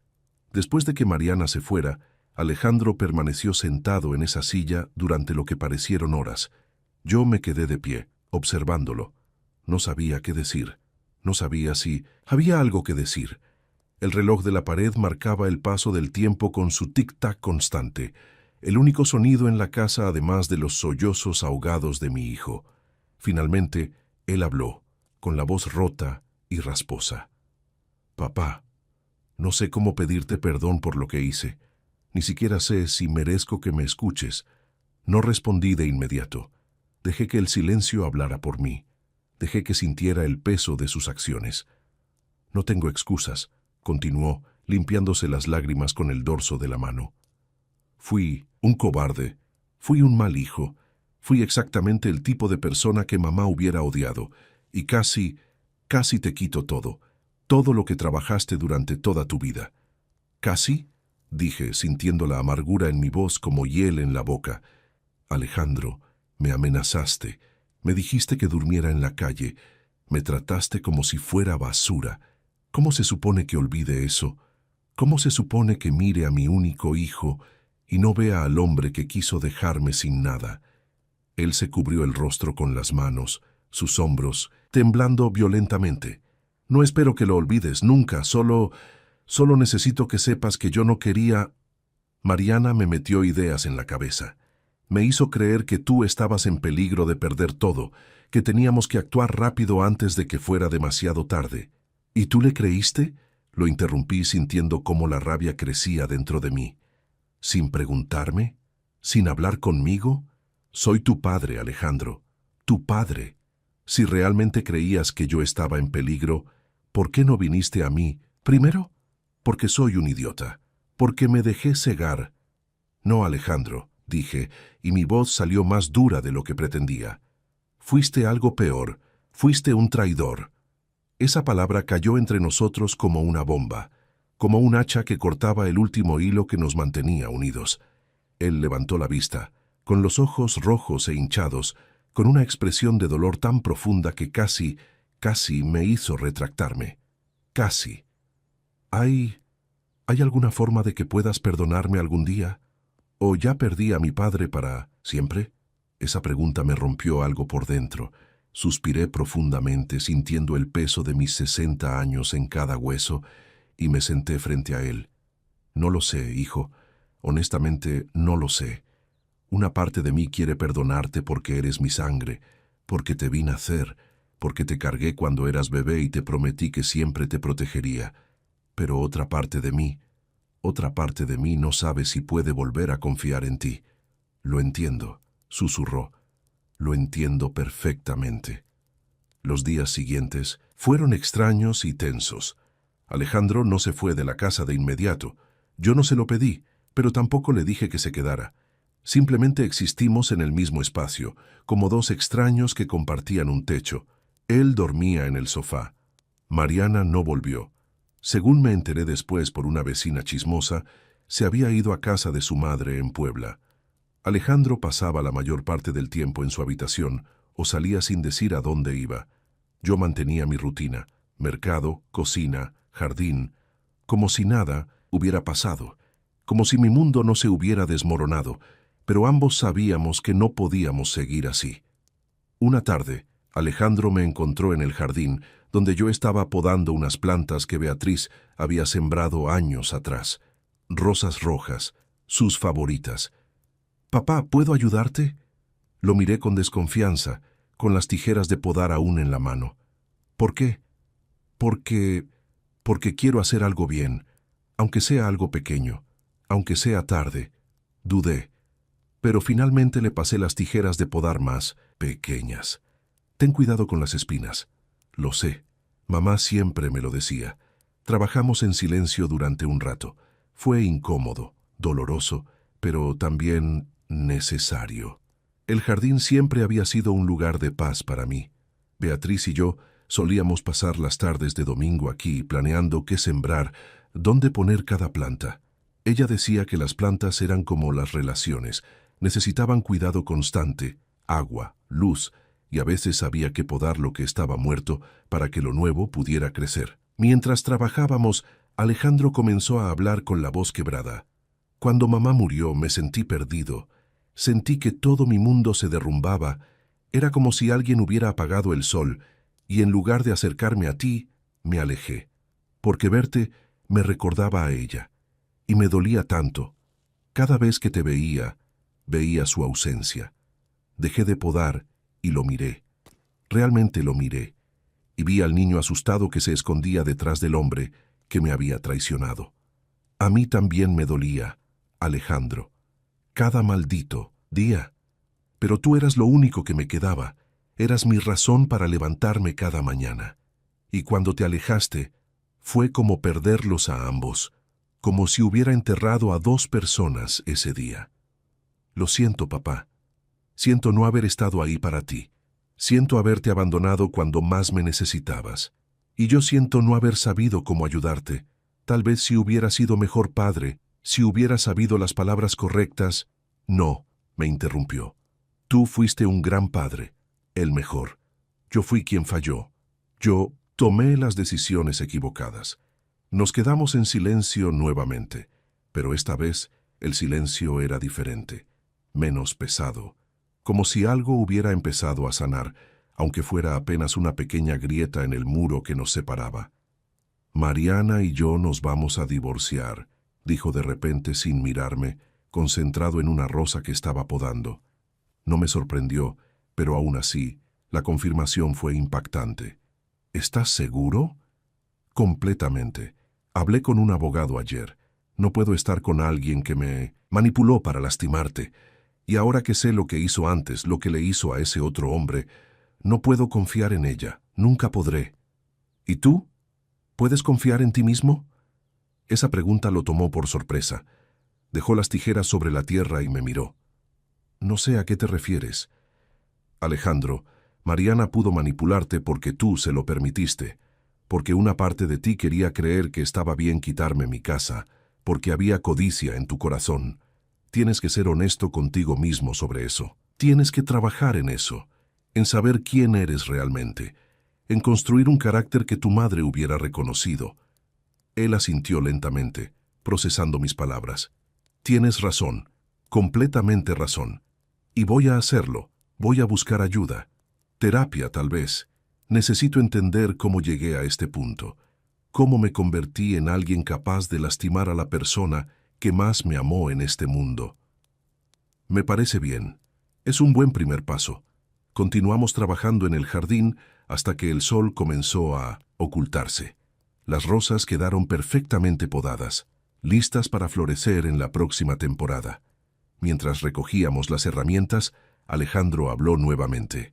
Después de que Mariana se fuera, Alejandro permaneció sentado en esa silla durante lo que parecieron horas. Yo me quedé de pie, observándolo. No sabía qué decir. No sabía si había algo que decir. El reloj de la pared marcaba el paso del tiempo con su tic-tac constante, el único sonido en la casa además de los sollozos ahogados de mi hijo. Finalmente, él habló, con la voz rota y rasposa. «Papá, no sé cómo pedirte perdón por lo que hice. Ni siquiera sé si merezco que me escuches». No respondí de inmediato. Dejé que el silencio hablara por mí. Dejé que sintiera el peso de sus acciones. «No tengo excusas», continuó, limpiándose las lágrimas con el dorso de la mano. «Fui un cobarde. Fui un mal hijo. Fui exactamente el tipo de persona que mamá hubiera odiado. Y casi te quito todo. Todo lo que trabajaste durante toda tu vida». «¿Casi?», dije, sintiendo la amargura en mi voz como hiel en la boca. «Alejandro, me amenazaste, me dijiste que durmiera en la calle, me trataste como si fuera basura. ¿Cómo se supone que olvide eso? ¿Cómo se supone que mire a mi único hijo y no vea al hombre que quiso dejarme sin nada?» Él se cubrió el rostro con las manos, sus hombros, temblando violentamente. «No espero que lo olvides, nunca, solo necesito que sepas que yo no quería...» Mariana me metió ideas en la cabeza. Me hizo creer que tú estabas en peligro de perder todo, que teníamos que actuar rápido antes de que fuera demasiado tarde. ¿Y tú le creíste?, lo interrumpí sintiendo cómo la rabia crecía dentro de mí. ¿Sin preguntarme? ¿Sin hablar conmigo? Soy tu padre, Alejandro. Tu padre. Si realmente creías que yo estaba en peligro, ¿por qué no viniste a mí? Primero, porque soy un idiota. Porque me dejé cegar. No, Alejandro, dije, y mi voz salió más dura de lo que pretendía. Fuiste algo peor. Fuiste un traidor. Esa palabra cayó entre nosotros como una bomba, como un hacha que cortaba el último hilo que nos mantenía unidos. Él levantó la vista, con los ojos rojos e hinchados, con una expresión de dolor tan profunda que casi me hizo retractarme. Casi. ¿Hay alguna forma de que puedas perdonarme algún día? ¿O ya perdí a mi padre para siempre? Esa pregunta me rompió algo por dentro. Suspiré profundamente, sintiendo el peso de mis 60 años en cada hueso, y me senté frente a él. No lo sé, hijo. Honestamente, no lo sé. Una parte de mí quiere perdonarte porque eres mi sangre, porque te vi nacer, porque te cargué cuando eras bebé y te prometí que siempre te protegería. Pero otra parte de mí no sabe si puede volver a confiar en ti. Lo entiendo, susurró. Lo entiendo perfectamente. Los días siguientes fueron extraños y tensos. Alejandro no se fue de la casa de inmediato. Yo no se lo pedí, pero tampoco le dije que se quedara. Simplemente existimos en el mismo espacio, como dos extraños que compartían un techo. Él dormía en el sofá. Mariana no volvió. Según me enteré después por una vecina chismosa, se había ido a casa de su madre en Puebla. Alejandro pasaba la mayor parte del tiempo en su habitación o salía sin decir a dónde iba. Yo mantenía mi rutina, mercado, cocina, jardín, como si nada hubiera pasado, como si mi mundo no se hubiera desmoronado, pero ambos sabíamos que no podíamos seguir así. Una tarde, Alejandro me encontró en el jardín, donde yo estaba podando unas plantas que Beatriz había sembrado años atrás. Rosas rojas, sus favoritas. «Papá, ¿puedo ayudarte?» Lo miré con desconfianza, con las tijeras de podar aún en la mano. «¿Por qué?» Porque quiero hacer algo bien, aunque sea algo pequeño, aunque sea tarde». Dudé, pero finalmente le pasé las tijeras de podar más pequeñas. «Ten cuidado con las espinas». Lo sé. Mamá siempre me lo decía. Trabajamos en silencio durante un rato. Fue incómodo, doloroso, pero también necesario. El jardín siempre había sido un lugar de paz para mí. Beatriz y yo solíamos pasar las tardes de domingo aquí planeando qué sembrar, dónde poner cada planta. Ella decía que las plantas eran como las relaciones, necesitaban cuidado constante, agua, luz, y a veces había que podar lo que estaba muerto para que lo nuevo pudiera crecer. Mientras trabajábamos, Alejandro comenzó a hablar con la voz quebrada. «Cuando mamá murió me sentí perdido. Sentí que todo mi mundo se derrumbaba. Era como si alguien hubiera apagado el sol, y en lugar de acercarme a ti, me alejé. Porque verte me recordaba a ella. Y me dolía tanto. Cada vez que te veía, veía su ausencia. Dejé de podar y lo miré. Realmente lo miré. Y vi al niño asustado que se escondía detrás del hombre que me había traicionado. A mí también me dolía, Alejandro. Cada maldito día. Pero tú eras lo único que me quedaba. Eras mi razón para levantarme cada mañana. Y cuando te alejaste, fue como perderlos a ambos, como si hubiera enterrado a dos personas ese día. Lo siento, papá. Siento no haber estado ahí para ti. Siento haberte abandonado cuando más me necesitabas. Y yo siento no haber sabido cómo ayudarte. Tal vez si hubiera sido mejor padre, si hubiera sabido las palabras correctas». «No», me interrumpió. «Tú fuiste un gran padre, el mejor. Yo fui quien falló. Yo tomé las decisiones equivocadas». Nos quedamos en silencio nuevamente, pero esta vez el silencio era diferente, menos pesado, como si algo hubiera empezado a sanar, aunque fuera apenas una pequeña grieta en el muro que nos separaba. «Mariana y yo nos vamos a divorciar», dijo de repente sin mirarme, concentrado en una rosa que estaba podando. No me sorprendió, pero aún así, la confirmación fue impactante. «¿Estás seguro?» «Completamente. Hablé con un abogado ayer. No puedo estar con alguien que me manipuló para lastimarte. Y ahora que sé lo que hizo antes, lo que le hizo a ese otro hombre, no puedo confiar en ella. Nunca podré». «¿Y tú? ¿Puedes confiar en ti mismo?» Esa pregunta lo tomó por sorpresa. Dejó las tijeras sobre la tierra y me miró. «No sé a qué te refieres». «Alejandro, Mariana pudo manipularte porque tú se lo permitiste, porque una parte de ti quería creer que estaba bien quitarme mi casa, porque había codicia en tu corazón. Tienes que ser honesto contigo mismo sobre eso. Tienes que trabajar en eso, en saber quién eres realmente, en construir un carácter que tu madre hubiera reconocido». Él asintió lentamente, procesando mis palabras. «Tienes razón, completamente razón. Y voy a hacerlo, voy a buscar ayuda. Terapia, tal vez. Necesito entender cómo llegué a este punto. cómo me convertí en alguien capaz de lastimar a la persona que más me amó en este mundo. Me parece bien. Es un buen primer paso. Continuamos trabajando en el jardín hasta que el sol comenzó a ocultarse. Las rosas quedaron perfectamente podadas, listas para florecer en la próxima temporada. Mientras recogíamos las herramientas, Alejandro habló nuevamente.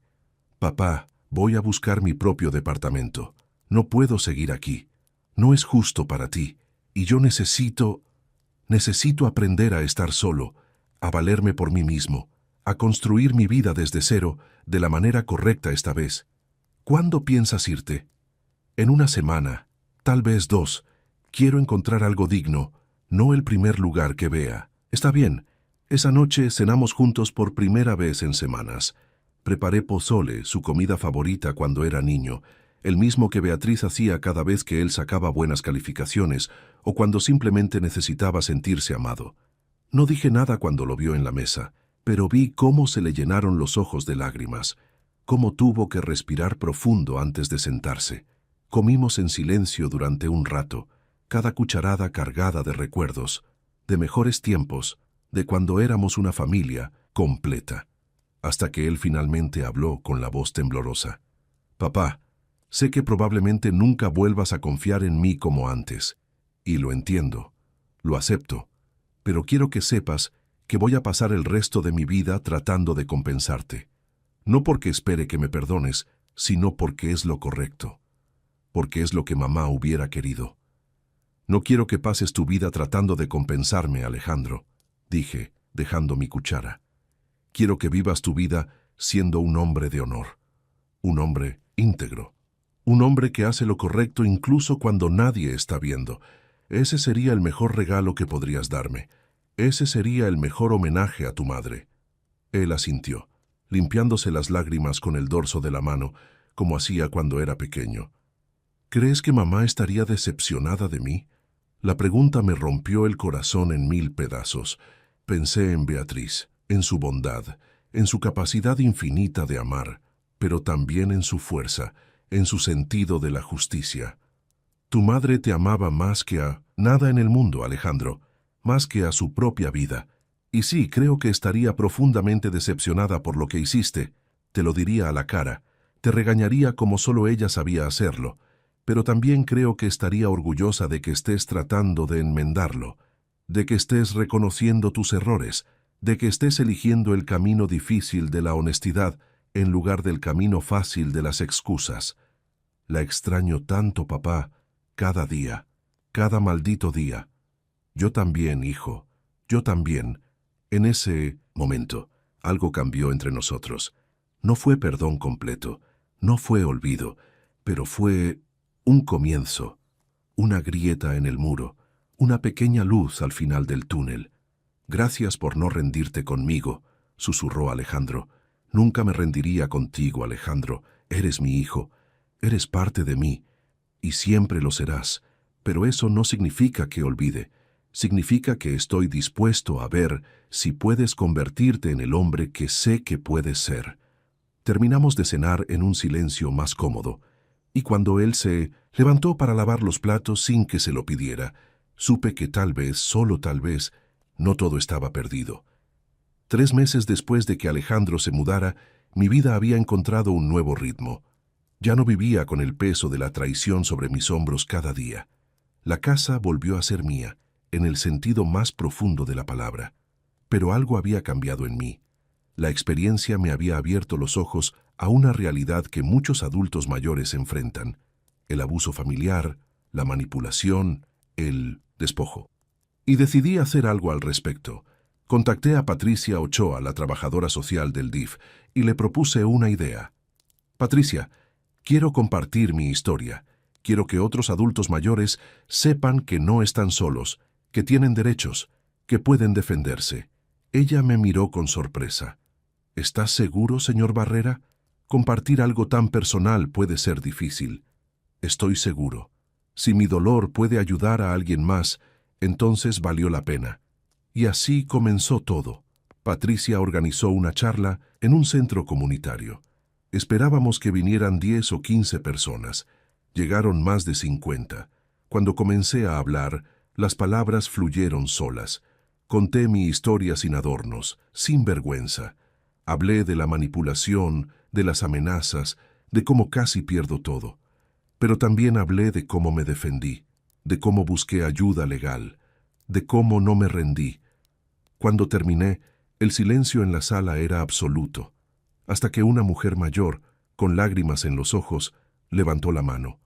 «Papá, voy a buscar mi propio departamento. No puedo seguir aquí. No es justo para ti. Y yo necesito aprender a estar solo, a valerme por mí mismo, a construir mi vida desde cero, de la manera correcta esta vez. ¿Cuándo piensas irte?» «En una semana, tal vez 2. Quiero encontrar algo digno, no el primer lugar que vea». «Está bien. Esa noche cenamos juntos por primera vez en semanas. Preparé pozole, su comida favorita cuando era niño, el mismo que Beatriz hacía cada vez que él sacaba buenas calificaciones o cuando simplemente necesitaba sentirse amado. No dije nada cuando lo vio en la mesa, pero vi cómo se le llenaron los ojos de lágrimas, cómo tuvo que respirar profundo antes de sentarse. Comimos en silencio durante un rato, cada cucharada cargada de recuerdos, de mejores tiempos, de cuando éramos una familia completa, hasta que él finalmente habló con la voz temblorosa. «Papá, sé que probablemente nunca vuelvas a confiar en mí como antes, y lo entiendo, lo acepto, pero quiero que sepas que voy a pasar el resto de mi vida tratando de compensarte. No porque espere que me perdones, sino porque es lo correcto, porque es lo que mamá hubiera querido. No quiero que pases tu vida tratando de compensarme, Alejandro», dije, dejando mi cuchara. «Quiero que vivas tu vida siendo un hombre de honor, un hombre íntegro, un hombre que hace lo correcto incluso cuando nadie está viendo. Ese sería el mejor regalo que podrías darme. Ese sería el mejor homenaje a tu madre». Él asintió, limpiándose las lágrimas con el dorso de la mano, como hacía cuando era pequeño. «¿Crees que mamá estaría decepcionada de mí?» La pregunta me rompió el corazón en 1000 pedazos. Pensé en Beatriz, en su bondad, en su capacidad infinita de amar, pero también en su fuerza, en su sentido de la justicia. «Tu madre te amaba más que a nada en el mundo, Alejandro, más que a su propia vida. Y sí, creo que estaría profundamente decepcionada por lo que hiciste. Te lo diría a la cara, te regañaría como solo ella sabía hacerlo, pero también creo que estaría orgullosa de que estés tratando de enmendarlo, de que estés reconociendo tus errores, de que estés eligiendo el camino difícil de la honestidad en lugar del camino fácil de las excusas. La extraño tanto, papá, cada día, cada maldito día. Yo también, hijo, yo también». En ese momento, algo cambió entre nosotros. No fue perdón completo, no fue olvido, pero fue un comienzo, una grieta en el muro, una pequeña luz al final del túnel. «Gracias por no rendirte conmigo», susurró Alejandro. «Nunca me rendiría contigo, Alejandro. Eres mi hijo, eres parte de mí, y siempre lo serás, pero eso no significa que olvide. Significa que estoy dispuesto a ver si puedes convertirte en el hombre que sé que puedes ser». Terminamos de cenar en un silencio más cómodo, y cuando él se levantó para lavar los platos sin que se lo pidiera, supe que tal vez, solo tal vez, no todo estaba perdido. 3 meses después de que Alejandro se mudara, mi vida había encontrado un nuevo ritmo. Ya no vivía con el peso de la traición sobre mis hombros cada día. La casa volvió a ser mía, en el sentido más profundo de la palabra. Pero algo había cambiado en mí. La experiencia me había abierto los ojos a una realidad que muchos adultos mayores enfrentan: el abuso familiar, la manipulación, el despojo. Y decidí hacer algo al respecto. Contacté a Patricia Ochoa, la trabajadora social del DIF, y le propuse una idea. «Patricia, quiero compartir mi historia. Quiero que otros adultos mayores sepan que no están solos, que tienen derechos, que pueden defenderse». Ella me miró con sorpresa. «¿Estás seguro, señor Barrera? Compartir algo tan personal puede ser difícil». «Estoy seguro. Si mi dolor puede ayudar a alguien más, entonces valió la pena». Y así comenzó todo. Patricia organizó una charla en un centro comunitario. Esperábamos que vinieran 10 o 15 personas. Llegaron más de 50. Cuando comencé a hablar, las palabras fluyeron solas. Conté mi historia sin adornos, sin vergüenza. Hablé de la manipulación, de las amenazas, de cómo casi pierdo todo. Pero también hablé de cómo me defendí, de cómo busqué ayuda legal, de cómo no me rendí. Cuando terminé, el silencio en la sala era absoluto, hasta que una mujer mayor, con lágrimas en los ojos, levantó la mano.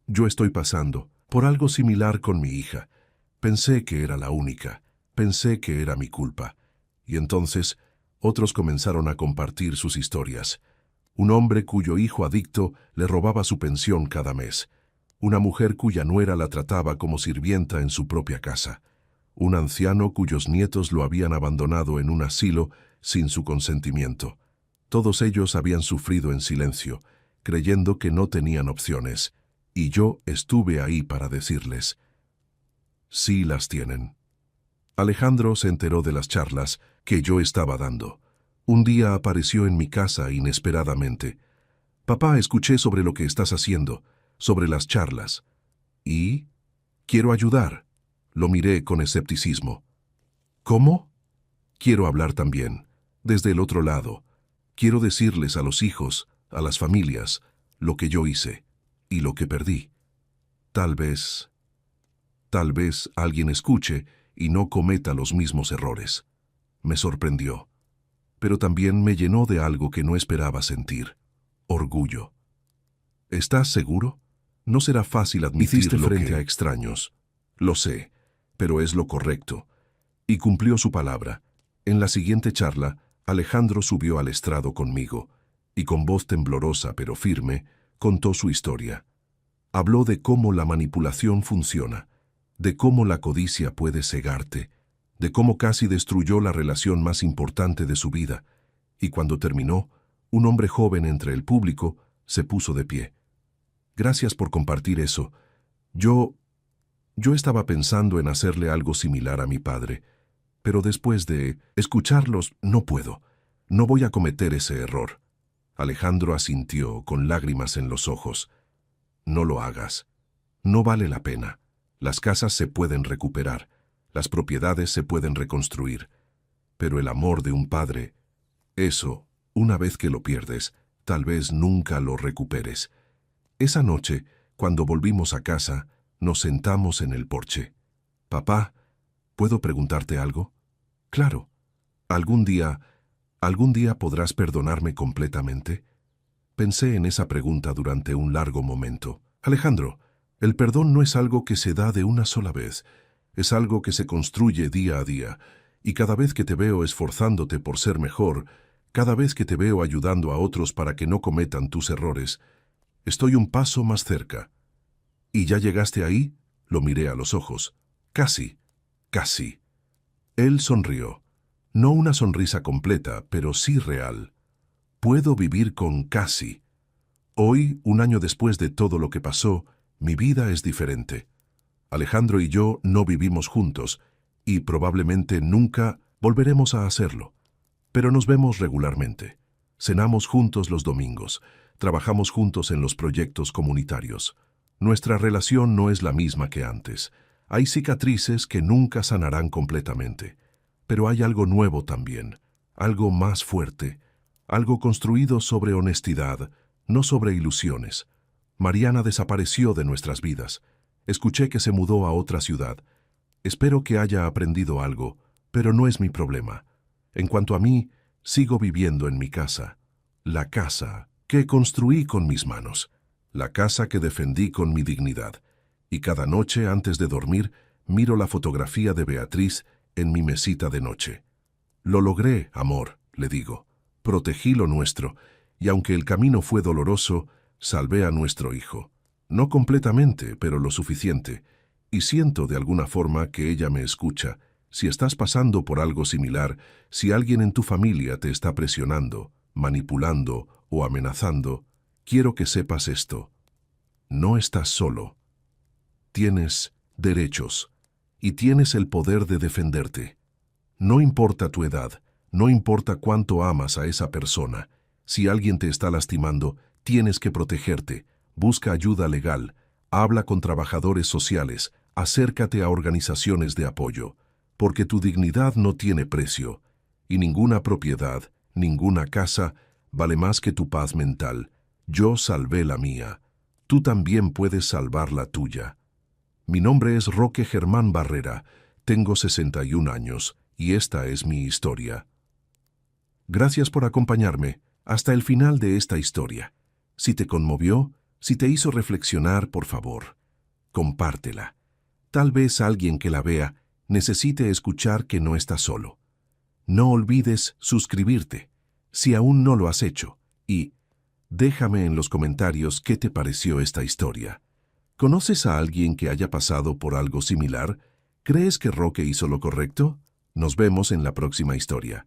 Yo estoy pasando por algo similar con mi hija. Pensé que era la única, pensé que era mi culpa. Y entonces, otros comenzaron a compartir sus historias. Un hombre cuyo hijo adicto le robaba su pensión cada mes. Una mujer cuya nuera la trataba como sirvienta en su propia casa. Un anciano cuyos nietos lo habían abandonado en un asilo sin su consentimiento. Todos ellos habían sufrido en silencio, creyendo que no tenían opciones, y yo estuve ahí para decirles: sí las tienen. Alejandro se enteró de las charlas que yo estaba dando. Un día apareció en mi casa inesperadamente. Papá, escuché sobre lo que estás haciendo, sobre las charlas. Y quiero ayudar. Lo miré con escepticismo. ¿Cómo? Quiero hablar también, desde el otro lado. Quiero decirles a los hijos, a las familias, lo que yo hice y lo que perdí. Tal vez alguien escuche y no cometa los mismos errores. Me sorprendió, pero también me llenó de algo que no esperaba sentir: orgullo. ¿Estás seguro? No será fácil admitirlo frente a extraños. Lo sé, pero es lo correcto. Y cumplió su palabra. En la siguiente charla, Alejandro subió al estrado conmigo, y con voz temblorosa pero firme, contó su historia. Habló de cómo la manipulación funciona, de cómo la codicia puede cegarte, de cómo casi destruyó la relación más importante de su vida, y cuando terminó, un hombre joven entre el público se puso de pie. Gracias por compartir eso. Yo estaba pensando en hacerle algo similar a mi padre, pero después de escucharlos no puedo. No voy a cometer ese error. Alejandro asintió con lágrimas en los ojos. No lo hagas. No vale la pena. Las casas se pueden recuperar, las propiedades se pueden reconstruir, pero el amor de un padre, eso, una vez que lo pierdes, tal vez nunca lo recuperes. Esa noche, cuando volvimos a casa, nos sentamos en el porche. Papá, ¿puedo preguntarte algo? Claro. ¿Algún día podrás perdonarme completamente? Pensé en esa pregunta durante un largo momento. Alejandro, el perdón no es algo que se da de una sola vez, es algo que se construye día a día, y cada vez que te veo esforzándote por ser mejor, cada vez que te veo ayudando a otros para que no cometan tus errores, estoy un paso más cerca. ¿Y ya llegaste ahí? Lo miré a los ojos. Casi, casi. Él sonrió. No una sonrisa completa, pero sí real. Puedo vivir con casi. Hoy, un año después de todo lo que pasó, mi vida es diferente. Alejandro y yo no vivimos juntos, y probablemente nunca volveremos a hacerlo. Pero nos vemos regularmente. Cenamos juntos los domingos. Trabajamos juntos en los proyectos comunitarios. Nuestra relación no es la misma que antes. Hay cicatrices que nunca sanarán completamente. Pero hay algo nuevo también, algo más fuerte, algo construido sobre honestidad, no sobre ilusiones. Mariana desapareció de nuestras vidas. Escuché que se mudó a otra ciudad. Espero que haya aprendido algo, pero no es mi problema. En cuanto a mí, sigo viviendo en mi casa. La casa que construí con mis manos. La casa que defendí con mi dignidad. Y cada noche antes de dormir, miro la fotografía de Beatriz en mi mesita de noche. Lo logré, amor, le digo. Protegí lo nuestro, y aunque el camino fue doloroso, salvé a nuestro hijo. No completamente, pero lo suficiente. Y siento de alguna forma que ella me escucha. Si estás pasando por algo similar, si alguien en tu familia te está presionando, manipulando o amenazando, quiero que sepas esto. No estás solo. Tienes derechos y tienes el poder de defenderte. No importa tu edad, no importa cuánto amas a esa persona. Si alguien te está lastimando, tienes que protegerte. Busca ayuda legal. Habla con trabajadores sociales, acércate a organizaciones de apoyo, porque tu dignidad no tiene precio, y ninguna propiedad, ninguna casa, vale más que tu paz mental. Yo salvé la mía. Tú también puedes salvar la tuya. Mi nombre es Roque Germán Barrera, tengo 61 años, y esta es mi historia. Gracias por acompañarme hasta el final de esta historia. Si te conmovió, si te hizo reflexionar, por favor, compártela. Tal vez alguien que la vea necesite escuchar que no está solo. No olvides suscribirte, si aún no lo has hecho, y déjame en los comentarios qué te pareció esta historia. ¿Conoces a alguien que haya pasado por algo similar? ¿Crees que Roque hizo lo correcto? Nos vemos en la próxima historia.